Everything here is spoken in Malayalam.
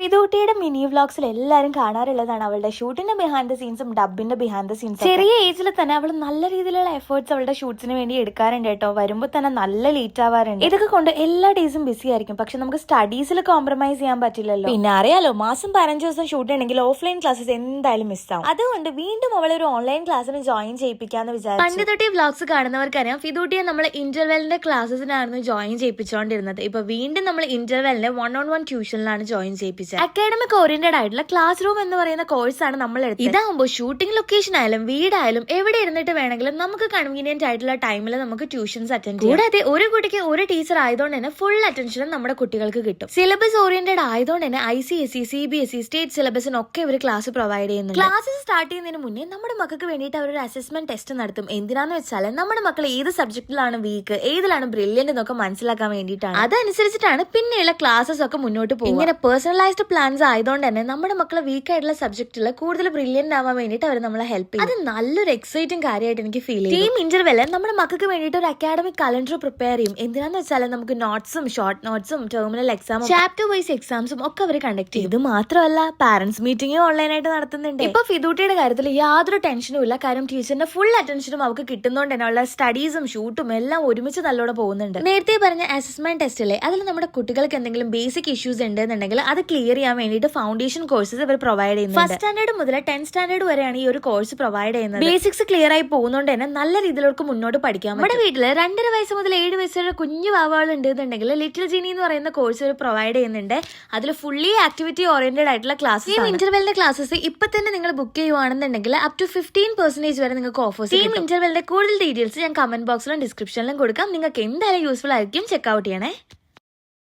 ഇതൂട്ടിയുടെ മിനി വ്ലോഗ്സിൽ എല്ലാവരും കാണാറുള്ളതാണ് അവളുടെ ഷൂട്ടിന്റെ ബിഹൈൻഡ് ദ സീൻസും ഡബിന്റെ ബിഹൈൻഡ് ദ സീൻസും. ചെറിയ ഏജിൽ തന്നെ അവൾ നല്ല രീതിയിലുള്ള എഫേർട്സ് അവളുടെ ഷൂട്ട്സിന് വേണ്ടി എടുക്കാറുണ്ട് കേട്ടോ. വരുമ്പോൾ തന്നെ നല്ല ലേറ്റ് ആവാറുണ്ട്. ഇതൊക്കെ കൊണ്ട് എല്ലാ ഡേയ്സും ബിസി ആയിരിക്കും. പക്ഷെ നമുക്ക് സ്റ്റഡീസിൽ കോംപ്രമൈസ് ചെയ്യാൻ പറ്റില്ലല്ലോ. പിന്നെ അറിയാലോ, മാസം 15 ദിവസം ഷൂട്ട് ഉണ്ടെങ്കിൽ ഓഫ്ലൈൻ ക്ലാസ്സസ് എന്തായാലും മിസ്സാവും. അതുകൊണ്ട് വീണ്ടും അവൾ ഒരു ഓൺലൈൻ ക്ലാസ്സിന് ജോയിൻ ചെയ്യിപ്പിക്കാന്ന് വിചാരിച്ചു. പണ്ട് തൊട്ടേ വ്ലോഗ്സ് കാണുന്നവർക്കറിയാം, ഫിദൂട്ടിയെ നമ്മൾ ഇന്റർവെല്ലിന്റെ ക്ലാസ്സിനായിരുന്നു ജോയിൻ ചെയ്യിപ്പിച്ചുകൊണ്ടിരുന്നത്. ഇപ്പൊ വീണ്ടും നമ്മൾ ഇന്റർവെല്ലിന്റെ 1-on-1 ട്യൂഷനിലാണ് ജോയിൻ ചെയ്യിപ്പിച്ചത്. അക്കാഡമിക് ഓറിയന്റഡ് ആയിട്ടുള്ള ക്ലാസ് റൂം എന്ന് പറയുന്ന കോഴ്സാണ് നമ്മൾ എടുത്തത്. ഇതാകുമ്പോൾ ഷൂട്ടിംഗ് ലൊക്കേഷൻ ആയാലും വീടായാലും എവിടെ ഇരുന്നിട്ട് വേണമെങ്കിലും നമുക്ക് കൺവീനിയന്റ് ആയിട്ടുള്ള ടൈമിൽ നമുക്ക് ട്യൂഷൻസ് അറ്റൻഡ് ചെയ്യാം. കൂടാതെ ഒരു കുട്ടിക്ക് ഒരു ടീച്ചർ ആയതുകൊണ്ട് തന്നെ ഫുൾ അറ്റൻഷനും നമ്മുടെ കുട്ടികൾക്ക് കിട്ടും. സിലബസ് ഓറിയന്റഡ് ആയതുകൊണ്ട് തന്നെ ICSE, CBSE, സ്റ്റേറ്റ് സിലബസിനൊക്കെ ഇവർ ക്ലാസ് പ്രൊവൈഡ് ചെയ്യുന്നുണ്ട്. ക്ലാസ്സസ് സ്റ്റാർട്ട് ചെയ്യുന്നതിന് മുന്നേ നമ്മുടെ മക്കൾക്ക് വേണ്ടിയിട്ട് അവരൊരു അസസ്മെന്റ് ടെസ്റ്റ് നടത്തും. എന്തിനാന്ന് വെച്ചാൽ നമ്മുടെ മക്കൾ ഏത് സബ്ജക്റ്റിലാണ് വീക്ക്, ഏതിലാണ് ബ്രില്യന്റ് എന്നൊക്കെ മനസ്സിലാക്കാൻ വേണ്ടിയിട്ടാണ്. അതനുസരിച്ചിട്ടാണ് പിന്നെയുള്ള ക്ലാസ്സസ് ഒക്കെ മുന്നോട്ട് പോകും. ഇങ്ങനെ പേഴ്സണലൈസ്ഡ് പ്ലാൻസ് ആയതുകൊണ്ട് തന്നെ നമ്മുടെ മക്കളെ വീക്ക് ആയിട്ടുള്ള സബ്ജക്റ്റിൽ കൂടുതൽ ബ്രില്യന്റ് ആവാൻ വേണ്ടിയിട്ട് അവർ നമ്മളെ ഹെൽപ്പ് ചെയ്യും. അത് നല്ലൊരു എക്സൈറ്റിംഗ് കാര്യമായിട്ട് എനിക്ക് ഫീൽ ചെയ്യും. ടീം ഇന്റർവെല്ല് നമ്മുടെ മക്കൾക്ക് വേണ്ടിയിട്ട് ഒരു അക്കാഡമിക് കലണ്ടർ പ്രിപ്പയർ ചെയ്യും. എന്തിനാന്ന് വെച്ചാൽ നമുക്ക് നോട്ട്സും ഷോർട്ട് നോട്ട്സും ടെർമിനൽ എക്സാമും ചാപ്റ്റർ വൈസ് എക്സാംസും ഒക്കെ അവർ കണ്ടക്ട് ചെയ്യും. ഇത് മാത്രമല്ല, പാരന്റ്സ് മീറ്റിംഗും ഓൺലൈനായിട്ട് നടത്തുന്നുണ്ട്. ഇപ്പൊ ഫിദൂട്ടിയുടെ കാര്യത്തിൽ യാതൊരു ടെൻഷനും ഇല്ല. കാര്യം ടീച്ചറിന്റെ ഫുൾ അറ്റൻഷനും അവർക്ക് കിട്ടുന്നതുകൊണ്ട് തന്നെ ഉള്ള സ്റ്റഡീസും ഷൂട്ടും എല്ലാം ഒരുമിച്ച് നല്ലോണം പോകുന്നുണ്ട്. നേരത്തെ പറഞ്ഞ അസസ്മെന്റ് ടെസ്റ്റിലെ അതിൽ നമ്മുടെ കുട്ടികൾക്ക് എന്തെങ്കിലും ബേസിക് ഇഷ്യൂസ് ഉണ്ടെന്നുണ്ടെങ്കിൽ അത് ക്ലിയർ ചെയ്യാൻ വേണ്ടിയിട്ട് ഫൗണ്ടേഷൻ കോഴ്സസ് ഇവർ പ്രൊവൈഡ് ചെയ്യുന്നത്. ഫസ്റ്റ് സ്റ്റാൻഡേർഡ് മുതൽ 10th സ്റ്റാൻഡേർഡ് വരെയാണ് ഈ ഒരു കോഴ്സ് പ്രൊവൈഡ് ചെയ്യുന്നത്. ബേസിക്സ് ക്ലിയർ ആയി പോകുന്നതുകൊണ്ട് തന്നെ നല്ല രീതിയിൽ അവർക്ക് മുന്നോട്ട് പഠിക്കാം. നമ്മുടെ വീട്ടില് 2.5 വയസ്സ് മുതൽ 7 വയസ്സ് വരെ കുഞ്ഞു വാവകൾ ഉണ്ടെന്നുണ്ടെങ്കിൽ ലിറ്റിൽ ജീനി എന്ന് പറയുന്ന കോഴ്സ് ഇവർ പ്രൊവൈഡ് ചെയ്യുന്നുണ്ട്. അതിൽ ഫുള്ളി ആക്ടിവിറ്റി ഓറിയന്റഡ് ആയിട്ടുള്ള ക്ലാസ്. ഈ ഇന്റർവെല്ലിന്റെ ക്ലാസ്സസ് ഇപ്പൊ തന്നെ നിങ്ങൾ ബുക്ക് ചെയ്യുവാണെന്നുണ്ടെങ്കിൽ അപ് ടു 15% വരെ നിങ്ങൾക്ക് ഓഫേഴ്സ്. ടീം ഇന്റർവെല്ലിന്റെ കൂടുതൽ ഡീറ്റെയിൽസ് ഞാൻ കമന്റ് ബോക്സിലും ഡിസ്ക്രിപ്ഷനിലും കൊടുക്കാം. നിങ്ങൾക്ക് എന്തായാലും യൂസ്ഫുൾ ആയിരിക്കും. ചെക്ക്ഔട്ട് ചെയ്യണേ.